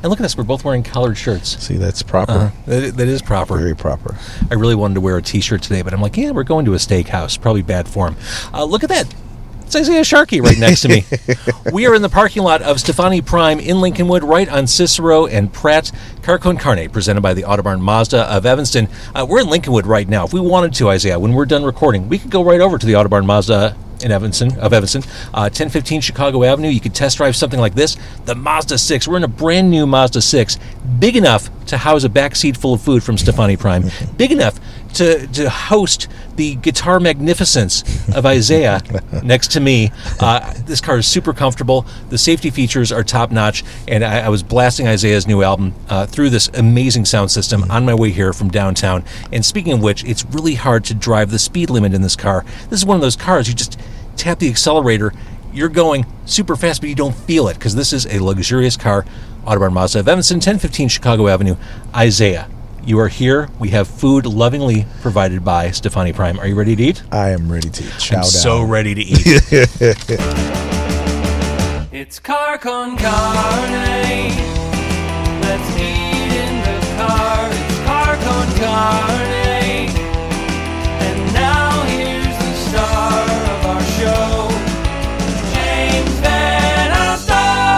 And look at us, we're both wearing collared shirts. See, that's proper. That is proper. Very proper. I really wanted to wear a t-shirt today, but I'm like, yeah, we're going to a steakhouse. Probably bad form. Look at that. It's Isaiah Sharkey right next to me. We are in the parking lot of Stefani Prime in Lincolnwood, right on Cicero and Pratt. Car Con Carne, presented by the Autobarn Mazda of Evanston. We're in Lincolnwood right now. If we wanted to, Isaiah, when we're done recording, we could go right over to the Autobarn Mazda of Evanston, 1015 Chicago Avenue. You could test drive something like this, the Mazda 6. We're in a brand new Mazda 6, big enough to house a backseat full of food from Stefani Prime, big enough to host the guitar magnificence of Isaiah next to me. This car is super comfortable. The safety features are top notch, and I was blasting Isaiah's new album through this amazing sound system on my way here from downtown. And speaking of which, it's really hard to drive the speed limit in this car. This is one of those cars you just tap the accelerator, you're going super fast, but you don't feel it, because this is a luxurious car. Autobarn Mazda of Evanston, 1015 Chicago Avenue. Isaiah, you are here. We have food lovingly provided by Stefani Prime. Are you ready to eat? I am ready to eat. I'm so ready to eat. It's Car Con Carne. Let's eat in the car. It's Car Con Carne. And now here's the star of our show, James Van Alstyne.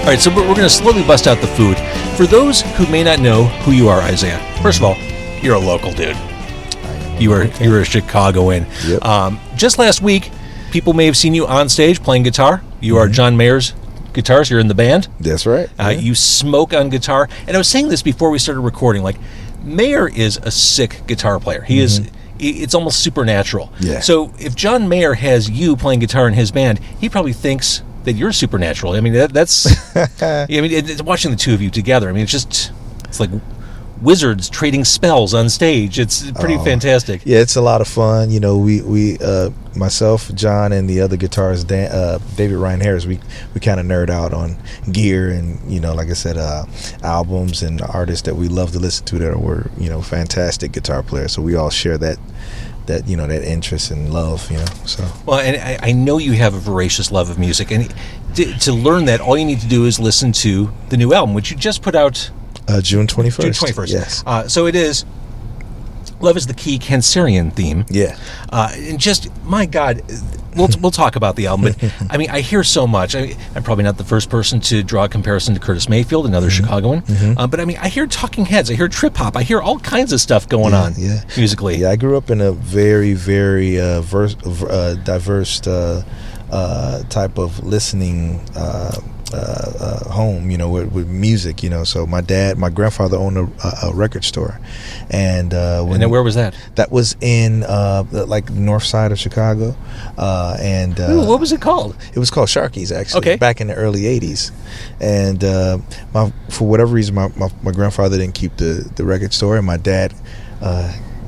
All right, so we're going to slowly bust out the food. For those who may not know who you are, Isaiah, first of all, you're a local dude. You're a Chicagoan. Yep. Just last week, people may have seen you on stage playing guitar. You are John Mayer's guitarist. You're in the band. That's right. You smoke on guitar. And I was saying this before we started recording. Like, Mayer is a sick guitar player. He is. It's almost supernatural. Yeah. So if John Mayer has you playing guitar in his band, he probably thinks that you're supernatural. I mean, that's. I mean, it's watching the two of you together. I mean, it's like wizards trading spells on stage. It's pretty fantastic. Yeah, it's a lot of fun. You know, we myself, John, and the other guitarist, David Ryan Harris, we kind of nerd out on gear and, you know, like I said, albums and artists that we love to listen to that were, you know, fantastic guitar players. So we all share that you know, that interest and love, you know. So well, and I know you have a voracious love of music, and to learn that, all you need to do is listen to the new album, which you just put out June 21st. June 21st. Yes. So it is Love is the Key, Cancerian Theme. Yeah. And just, my God, we'll talk about the album, but I mean, I hear so much. I'm probably not the first person to draw a comparison to Curtis Mayfield, another Chicagoan. But I mean, I hear Talking Heads, I hear trip hop, I hear all kinds of stuff going on musically. Yeah, I grew up in a very, very diverse type of listening home, you know, with music, you know. So my grandfather owned a record store, and then where was that? That was in like north side of Chicago, and what was it called? It was called Sharkey's, actually. Okay. Back in the early '80s, and for whatever reason, my grandfather didn't keep the record store, and my dad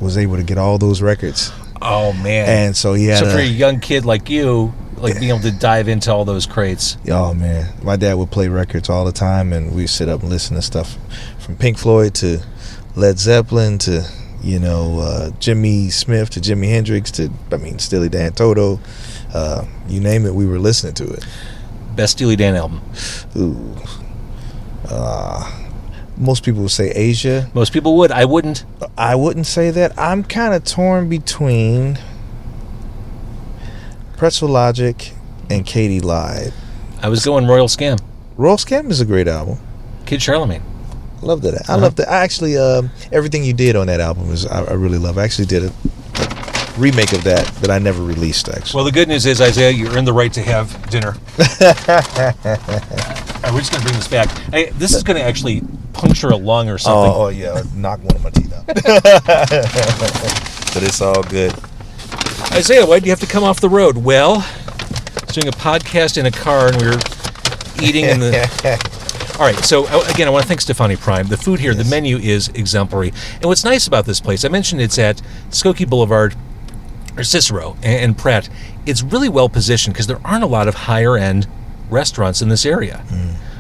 was able to get all those records. Oh man! And so he had. So for a young kid like you, like being able to dive into all those crates. Oh man, my dad would play records all the time, and we'd sit up and listen to stuff from Pink Floyd to Led Zeppelin to, you know, Jimmy Smith to Jimi Hendrix to, I mean, Steely Dan, Toto, you name it, we were listening to it. Best Steely Dan album? Ooh, most people would say Asia. Most people would. I wouldn't. I wouldn't say that. I'm kind of torn between Pretzel Logic and Katie Lied. I was going Royal Scam. Royal Scam is a great album. Kid Charlemagne. Loved it. I loved it. I actually, everything you did on that album I really love. I actually did a remake of that I never released, actually. Well, the good news is, Isaiah, you earned the right to have dinner. All right, we're just going to bring this back. This is going to actually puncture a lung or something. Oh yeah, knock one of my teeth out. But it's all good. Isaiah, why do you have to come off the road? Well, I was doing a podcast in a car, and we were eating in the... All right, so again, I want to thank Stefani Prime. The food here, the menu is exemplary. And what's nice about this place, I mentioned it's at Skokie Boulevard, or Cicero, and Pratt. It's really well positioned because there aren't a lot of higher-end restaurants in this area.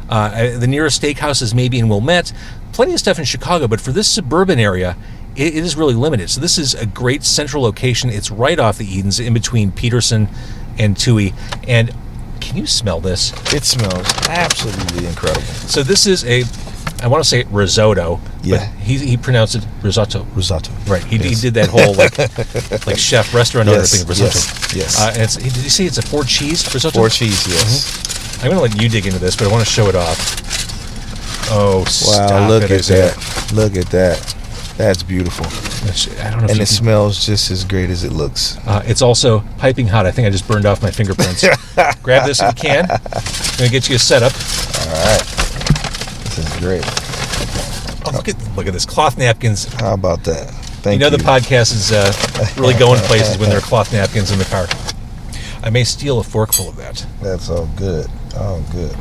The nearest steakhouse is maybe in Wilmette. Plenty of stuff in Chicago, but for this suburban area, it is really limited. So this is a great central location. It's right off the Edens, in between Peterson and Tui. And can you smell this? It smells absolutely incredible. So this is I want to say risotto. Yeah. But he pronounced it risotto. Risotto. Right. He did that whole like chef restaurant owner thing. Risotto. Yes. And did you say it's a 4 cheese risotto? 4 cheese. Yes. Mm-hmm. I'm going to let you dig into this, but I want to show it off. Oh, stop wow! Look it, at that! Look at that! That's beautiful. I don't know. And it smells just as great as it looks. It's also piping hot. I think I just burned off my fingerprints. Grab this if you can. I'm going to get you a setup. All right. This is great. Oh, look at this. Cloth napkins. How about that? Thank you. The podcast is really going places when there are cloth napkins in the car. I may steal a forkful of that. That's all good. Oh, good.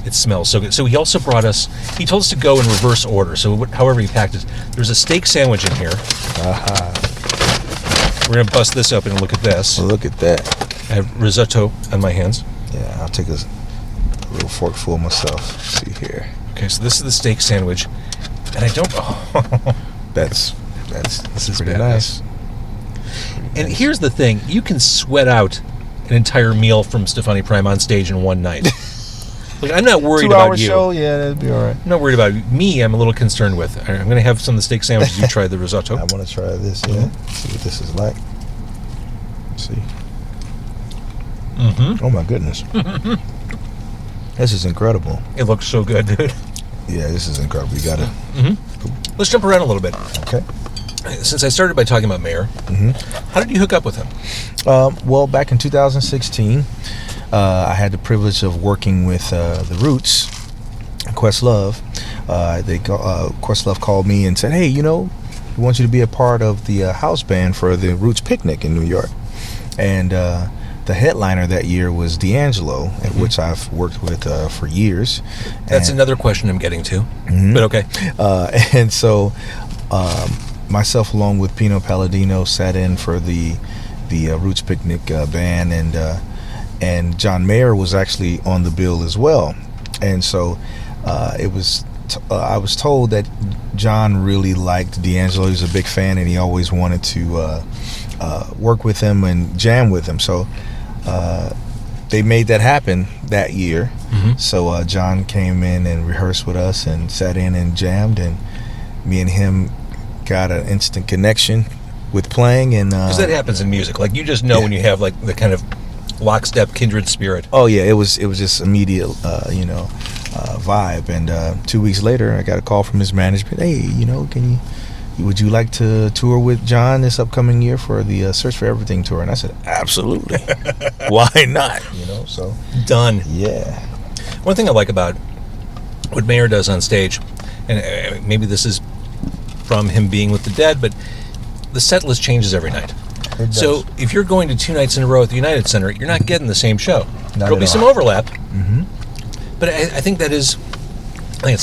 It smells so good. So he also brought us, he told us to go in reverse order. So however he packed it, there's a steak sandwich in here. We're going to bust this open and look at this. Look at that. I have risotto on my hands. Yeah, I'll take a little forkful myself. Let's see here. Okay, so this is the steak sandwich. And I don't, This is pretty nice. And here's the thing, you can sweat out an entire meal from Stefani Prime on stage in one night. Like, I'm not worried about you. 2-hour show, yeah, that'd be all right. I'm not worried about me. I'm a little concerned with. I'm going to have some of the steak sandwiches. You try the risotto. I want to try this. Yeah, see what this is like. Let's see. Mm-hmm. Oh my goodness, this is incredible. It looks so good, dude. Yeah, this is incredible. You gotta. Mm-hmm. Let's jump around a little bit. Okay. Since I started by talking about Mayer, how did you hook up with him? Well, back in 2016. I had the privilege of working with the Roots, Questlove. Questlove called me and said, "Hey, we want you to be a part of the house band for the Roots picnic in New York." And the headliner that year was D'Angelo, which I've worked with for years. That's another question I'm getting to, but okay. And so myself, along with Pino Palladino, sat in for the Roots picnic band, and John Mayer was actually on the bill as well. And so I was told that John really liked D'Angelo. He was a big fan, and he always wanted to work with him and jam with him. So they made that happen that year. So John came in and rehearsed with us and sat in and jammed, and me and him got an instant connection with playing. And because that happens in music, like you just know when you have like the kind of lockstep kindred spirit. Oh yeah, it was just immediate vibe. And 2 weeks later I got a call from his management. Hey, would you like to tour with John this upcoming year for the Search for Everything tour? And I said, absolutely. Why not? So done. Yeah. One thing I like about what Mayer does on stage, and maybe this is from him being with the Dead, but the set list changes every night. So if you're going to 2 nights in a row at the United Center, you're not getting the same show. There'll be some overlap. But I think it's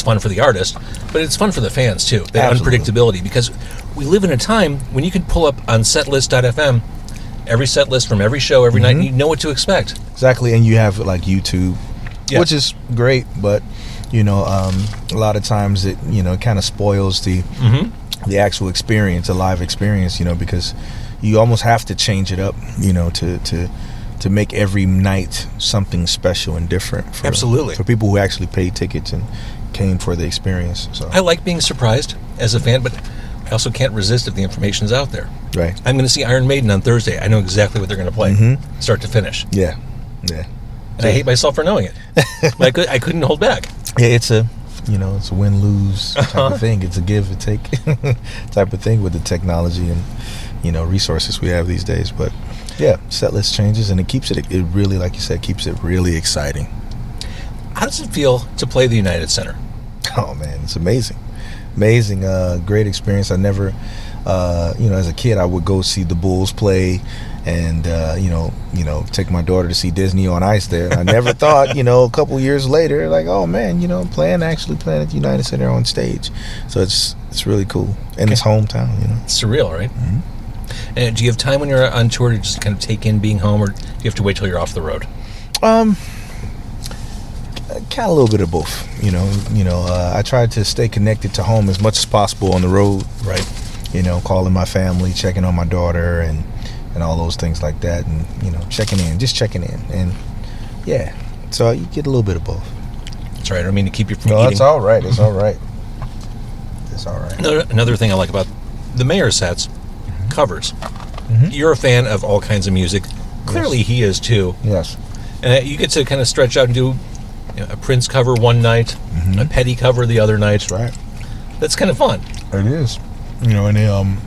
fun for the artist, but it's fun for the fans too, that unpredictability, because we live in a time when you can pull up on setlist.fm every set list from every show every night, and you know what to expect. Exactly, and you have like YouTube, which is great, but a lot of times it kind of spoils the actual experience, the live experience, because you almost have to change it up, to make every night something special and different for people who actually paid tickets and came for the experience. So I like being surprised as a fan, but I also can't resist if the information's out there. Right. I'm going to see Iron Maiden on Thursday. I know exactly what they're going to play, start to finish. Yeah. And I hate myself for knowing it. But I couldn't hold back. Yeah, it's a win-lose type of thing. It's a give and take type of thing with the technology and resources we have these days. But yeah, set list changes, and it keeps it really, like you said, keeps it really exciting. How does it feel to play the United Center? Oh man, it's amazing. Great experience. I never as a kid I would go see the Bulls play, and take my daughter to see Disney on Ice there. And I never thought, a couple years later, like, oh man, playing at the United Center on stage. So it's really cool, and it's hometown. It's surreal, right? And do you have time when you're on tour to just kind of take in being home, or do you have to wait till you're off the road? Kind of a little bit of both. I try to stay connected to home as much as possible on the road. Right. Calling my family, checking on my daughter, and and all those things like that, and checking in, and yeah, so you get a little bit of both. That's right. I don't mean to keep you from No, eating. that's all right. It's all right. It's all right. Another thing I like about the mayor sets, covers. You're a fan of all kinds of music. Clearly, he is too. Yes. And you get to kind of stretch out and do a Prince cover one night, a Petty cover the other night. That's right. That's kind of fun. It is. And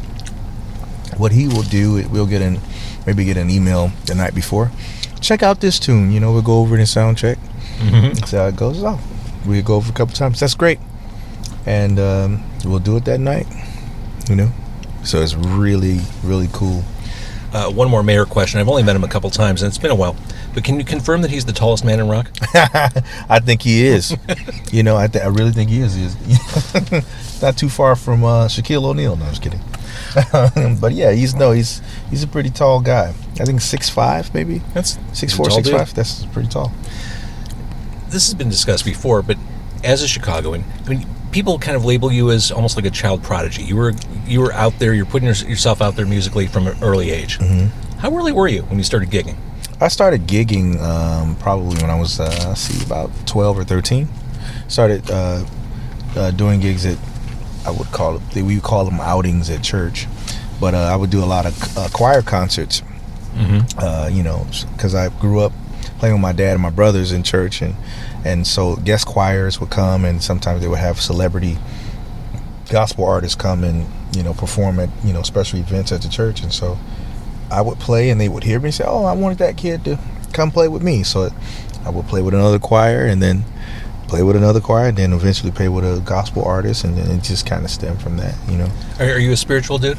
what he will do, we'll get an email the night before. Check out this tune. We'll go over it in sound check. See how it goes. Oh, we'll go over a couple times. That's great. And we'll do it that night. So it's really, really cool. One more mayor question. I've only met him a couple times, and it's been a while. But can you confirm that he's the tallest man in rock? I think he is. I really think he is. Not too far from Shaquille O'Neal. No, I'm just kidding. But yeah, he's a pretty tall guy. I think 6'5", maybe. That's 6'4", 6'5". That's pretty tall. This has been discussed before, but as a Chicagoan, people kind of label you as almost like a child prodigy. You were out there. You're putting yourself out there musically from an early age. How early were you when you started gigging? I started gigging probably when I was about 12 or 13. Started doing gigs at we would call them outings at church, but I would do a lot of choir concerts. Because I grew up playing with my dad and my brothers in church, and so guest choirs would come, and sometimes they would have celebrity gospel artists come and perform at special events at the church, and so I would play, and they would hear me and say, "Oh, I wanted that kid to come play with me." So I would play with another choir, and then play with another choir, and then eventually play with a gospel artist, and then it just kind of stemmed from that. Are you a spiritual dude?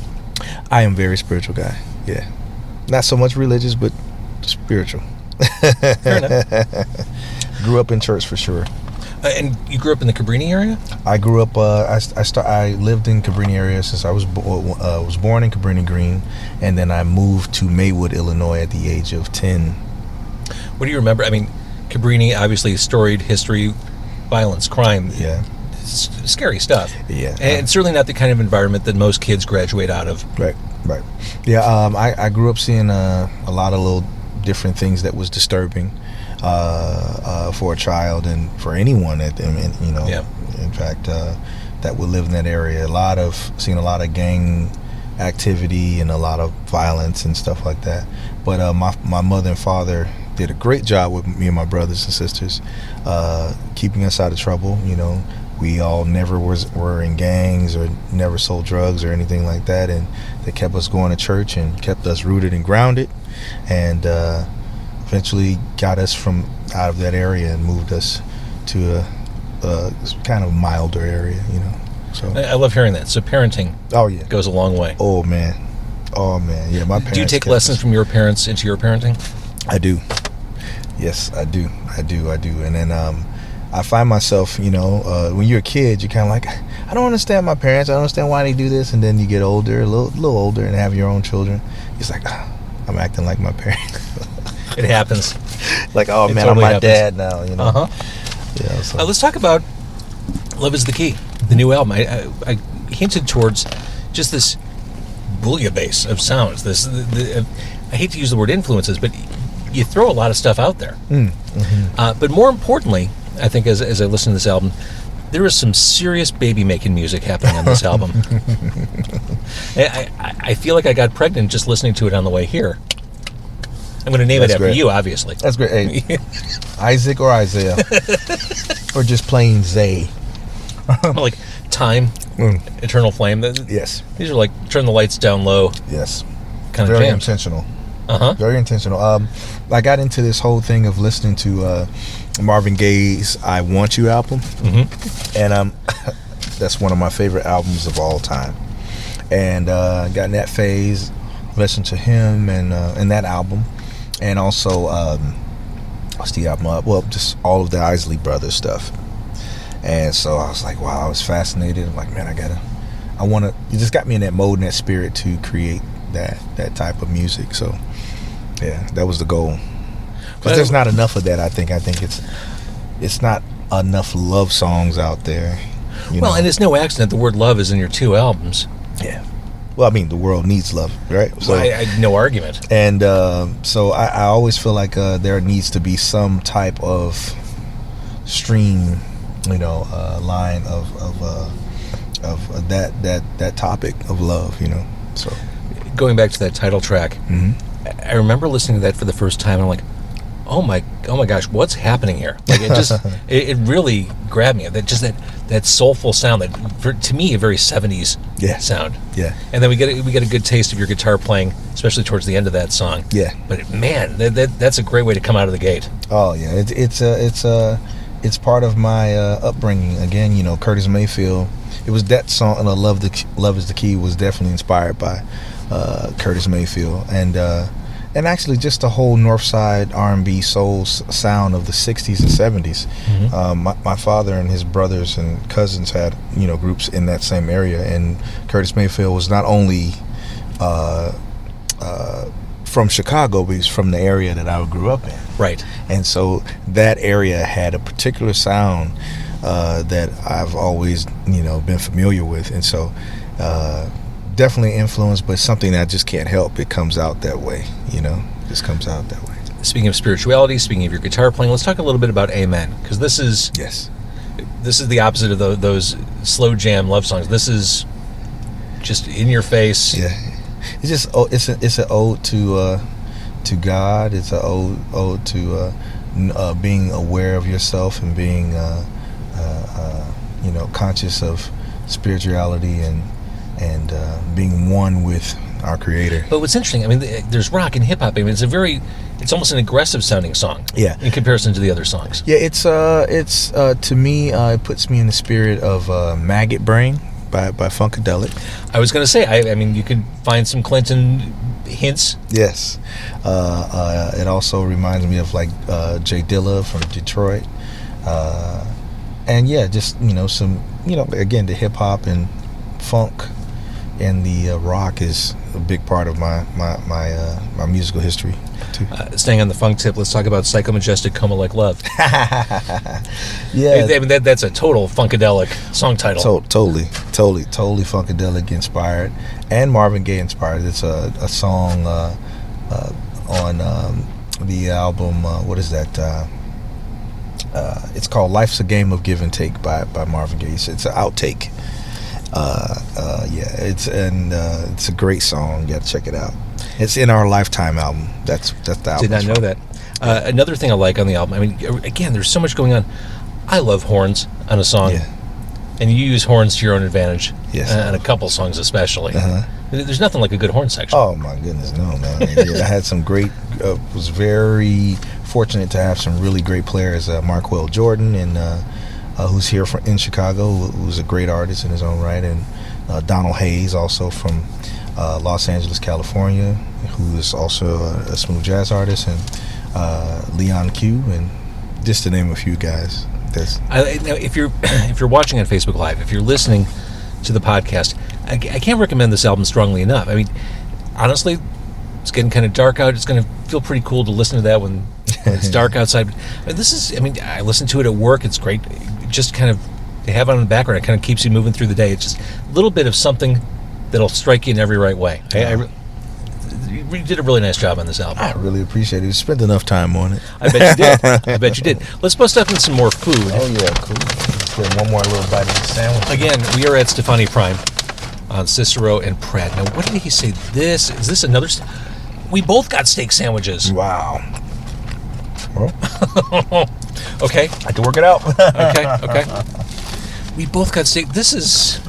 I am a very spiritual guy. Yeah, not so much religious, but spiritual. Fair enough. Grew up in church for sure. And you grew up in the Cabrini area? I grew up. I lived in Cabrini area since I was born in Cabrini Green, and then I moved to Maywood, Illinois, at the age of 10. What do you remember? Cabrini, obviously, storied history, violence, crime. Yeah. Scary stuff. Yeah. And it's certainly not the kind of environment that most kids graduate out of. Right. Yeah. I grew up seeing a lot of little different things that was disturbing for a child and for anyone Yeah. in fact that would live in that area. Seeing a lot of gang activity and a lot of violence and stuff like that. But my mother and father did a great job with me and my brothers and sisters, keeping us out of trouble. We all never were in gangs or never sold drugs or anything like that, and they kept us going to church and kept us rooted and grounded, and eventually got us from out of that area and moved us to a kind of milder area, So I love hearing that. So parenting goes a long way. Oh man, yeah. My parents. Do you take lessons from your parents into your parenting? I do. Yes, I do. And then I find myself, when you're a kid, you're kind of like, I don't understand my parents. I don't understand why they do this. And then you get older, a little older, and have your own children. It's like, I'm acting like my parents. It happens. Like, oh It man, totally I'm my happens. dad now. Yeah. So. Let's talk about "Love Is the Key," the new album. I hinted towards just this bouillabaisse of sounds. I hate to use the word influences, but you throw a lot of stuff out there. But more importantly, I think as I listen to this album, there is some serious baby-making music happening on this album. I feel like I got pregnant just listening to it on the way here. I'm going to name it after you, obviously. That's great. Hey, Isaac or Isaiah? Or just plain Zay? Like Time, Eternal Flame. Yes. These are like turn the lights down low. Yes. Kind of very jams. Intentional. Very intentional. I got into this whole thing of listening to Marvin Gaye's "I Want You" album, and that's one of my favorite albums of all time. And got in that phase, listened to him and that album, and also what's the album? Well, just all of the Isley Brothers stuff. And so I was like, wow, I was fascinated. I'm like, man, I want to. It just got me in that mode and that spirit to create that type of music. So yeah, that was the goal. But there's not enough of that. I think it's not enough love songs out there. Well, and it's no accident the word love is in your two albums. Yeah. Well, I mean, the world needs love, right? So, I no argument. And so I always feel like there needs to be some type of stream, line of that topic of love, So Going back to that title track, I remember listening to that for the first time, and I'm like, oh my gosh, what's happening here? Like, it just, it really grabbed me. That soulful sound, to me, a very 70s sound. Yeah. And then we get a good taste of your guitar playing, especially towards the end of that song. Yeah. But man, that's a great way to come out of the gate. Oh yeah, it's part of my upbringing. Again, Curtis Mayfield. It was that song, and Love is the Key was definitely inspired by Curtis Mayfield, and actually just the whole Northside R&B soul sound of the 60s and 70s. My father and his brothers and cousins had groups in that same area, and Curtis Mayfield was not only from Chicago, but he's from the area that I grew up in. Right. And so that area had a particular sound that I've always been familiar with, and so definitely influenced, but something that I just can't help. It comes out that way, just comes out that way. Speaking of spirituality, speaking of your guitar playing, let's talk a little bit about Amen, because this is the opposite of those slow jam love songs. This is just in your face. Yeah, it's just it's an ode to God. It's an ode to being aware of yourself and being conscious of spirituality and being one with our Creator. But what's interesting, there's rock and hip hop. It's almost an aggressive sounding song. Yeah. In comparison to the other songs. Yeah, it's to me, it puts me in the spirit of Maggot Brain by Funkadelic. I was going to say, you could find some Clinton hints. Yes. It also reminds me of like Jay Dilla from Detroit. And yeah, just some again, the hip hop and funk and the rock is a big part of my musical history too. Staying on the funk tip, let's talk about Psycho Majestic, Coma Like Love. Yeah, that's a total Funkadelic song title. Totally Funkadelic inspired and Marvin Gaye inspired. It's a song on the album. What is that? It's called "Life's a Game of Give and Take" by Marvin Gaye. It's an outtake. It's a great song. You got to check it out. It's in our Lifetime album. That's the album. Did not know that. Another thing I like on the album, again, there's so much going on. I love horns on a song, and you use horns to your own advantage. Yes, on a couple songs especially. There's nothing like a good horn section. Oh my goodness, no, man. I had some great. Was very fortunate to have some really great players. Marquell Jordan and. Who's here in Chicago, who's a great artist in his own right, and Donald Hayes, also from Los Angeles, California, who is also a smooth jazz artist, and Leon Q, and just to name a few guys. If you're watching on Facebook Live, if you're listening to the podcast, I can't recommend this album strongly enough. Honestly, it's getting kind of dark out. It's going to feel pretty cool to listen to that when it's dark outside. But this is, I listen to it at work. It's great. Just kind of to have it on the background. It kind of keeps you moving through the day. It's just a little bit of something that'll strike you in every right way. You did a really nice job on this album. I really appreciate it. You spent enough time on it. I bet you did. Let's bust up in some more food. Oh yeah, cool. Let's get one more little bite of the sandwich. Again, we are at Stefani Prime on Cicero and Pratt. Now, what did he say? Is this another? We both got steak sandwiches. Wow. Well, okay. I had to work it out. Okay. We both got steak. This is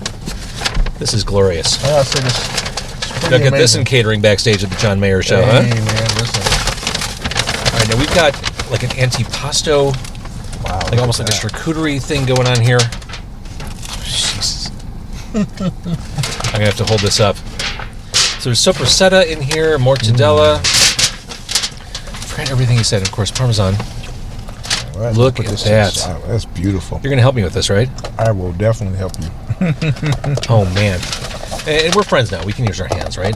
glorious. Oh, so They'll get this in catering backstage at the John Mayer Show, hey, huh? Man, listen. All right, now we've got like an antipasto, like almost like a charcuterie thing going on here. Jesus. I'm gonna have to hold this up. So there's sopressata in here, mortadella. Forgot everything he said. Of course, Parmesan. All right, look at that. That's beautiful. You're gonna help me with this, right? I will definitely help you. Oh man. And we're friends now. We can use our hands, right?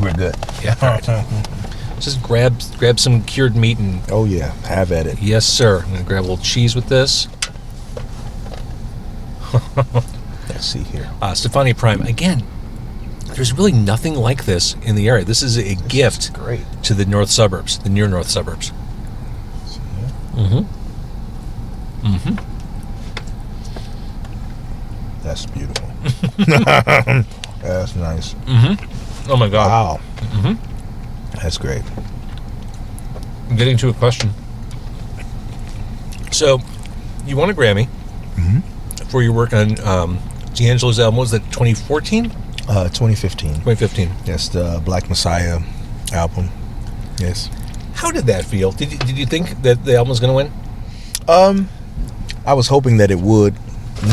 We're good. Yeah. All right. Just grab some cured meat and. Oh yeah, have at it. Yes, sir. I'm gonna grab a little cheese with this. Let's see here. Stefani Prime again. There's really nothing like this in the area. This is a gift Great. to the north suburbs, the near north suburbs. That's beautiful. That's nice. Oh my God. Wow. That's great. I'm getting to a question. So, you won a Grammy for your work on D'Angelo's album. What was that, 2014? 2015. 2015. Yes, the Black Messiah album. Yes. How did that feel? Did you think that the album was going to win? I was hoping that it would,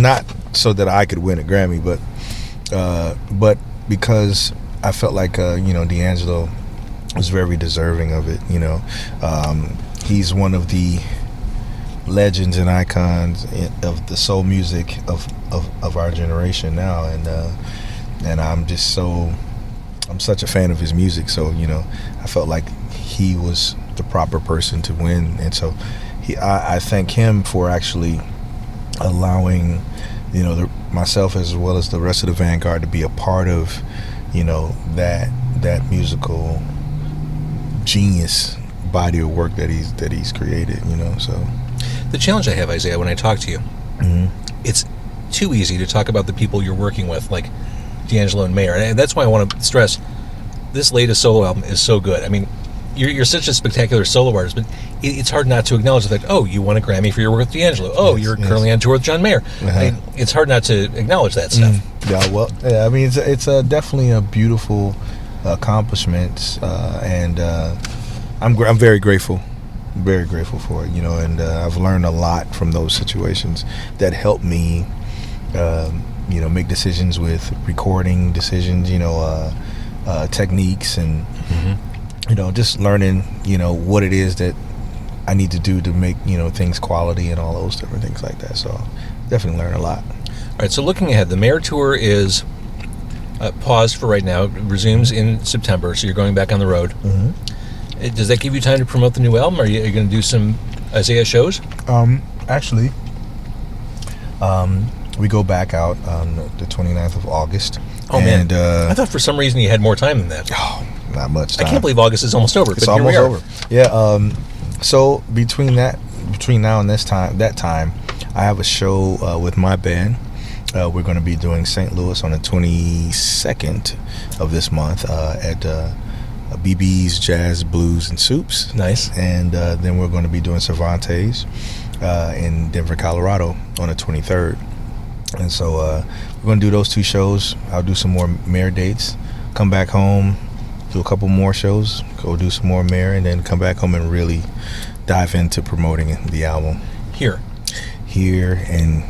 not so that I could win a Grammy, but because I felt like D'Angelo was very deserving of it. He's one of the legends and icons of the soul music of our generation now, and I'm such a fan of his music. So I felt like he was the proper person to win, and so I thank him for actually allowing myself as well as the rest of the Vanguard to be a part of that musical genius body of work that he's created. So the challenge I have, Isaiah, when I talk to you, it's too easy to talk about the people you're working with, like D'Angelo and Mayer, and that's why I want to stress this latest solo album is so good. I mean, you're such a spectacular solo artist, but it's hard not to acknowledge that, oh, you won a Grammy for your work with D'Angelo. Oh, you're currently on tour with John Mayer. I mean, it's hard not to acknowledge that stuff. I mean, it's definitely a beautiful accomplishment, and I'm very grateful for it, and I've learned a lot from those situations that helped me, make decisions with recording decisions, techniques, and just learning, what it is that I need to do to make, things quality and all those different things like that. So definitely learn a lot. All right, so looking ahead, the Mayer tour is paused for right now. It resumes in September, so you're going back on the road. Does that give you time to promote the new album? Are you going to do some Isaiah shows? Actually, we go back out on the 29th of August. Oh, man. I thought for some reason you had more time than that. Oh, not much time. I can't believe August is almost over. It's but almost here we are. over. Yeah. So between now and that time, I have a show with my band. We're going to be doing St. Louis on the 22nd of this month at BB's Jazz, Blues, and Soups. Nice. And then we're going to be doing Cervantes in Denver, Colorado on the 23rd. And so we're going to do those two shows. I'll do some more Mayer dates, come back home, do a couple more shows, go do some more Mayer, and then come back home and really dive into promoting the album. Here, and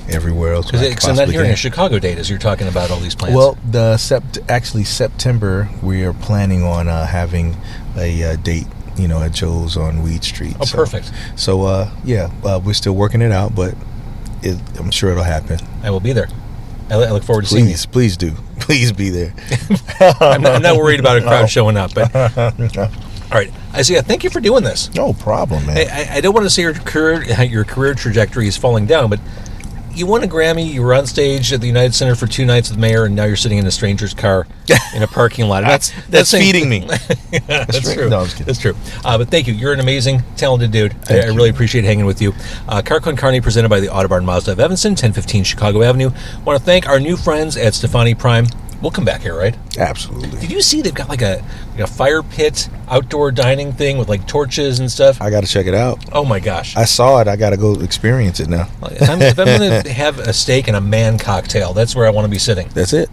everywhere else. Because I'm not hearing a Chicago date as you're talking about all these plans. Well, September, we are planning on having a date, at Joe's on Weed Street. Oh, perfect. So, we're still working it out, but I'm sure it'll happen. I will be there. I look forward to seeing you. Please do. Please be there. I'm not worried about a crowd showing up. But all right, Isaiah, thank you for doing this. No problem, man. I don't want to say your career trajectory is falling down, but you won a Grammy. You were on stage at the United Center for 2 nights with Mayer, and now you're sitting in a stranger's car in a parking lot. That's feeding me. That's true. No, I'm just kidding. That's true. But thank you. You're an amazing, talented dude. I really appreciate hanging with you. Car Con Carne presented by the Autobarn Mazda of Evanston, 1015 Chicago Avenue. I want to thank our new friends at Stefani Prime. We'll come back here, right? Absolutely. Did you see they've got like a fire pit, outdoor dining thing with like torches and stuff? I got to check it out. Oh my gosh. I saw it. I got to go experience it now. If I'm going to have a steak and a man cocktail, that's where I want to be sitting. That's it.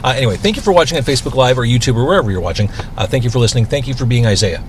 Anyway, thank you for watching on Facebook Live or YouTube or wherever you're watching. Thank you for listening. Thank you for being Isaiah.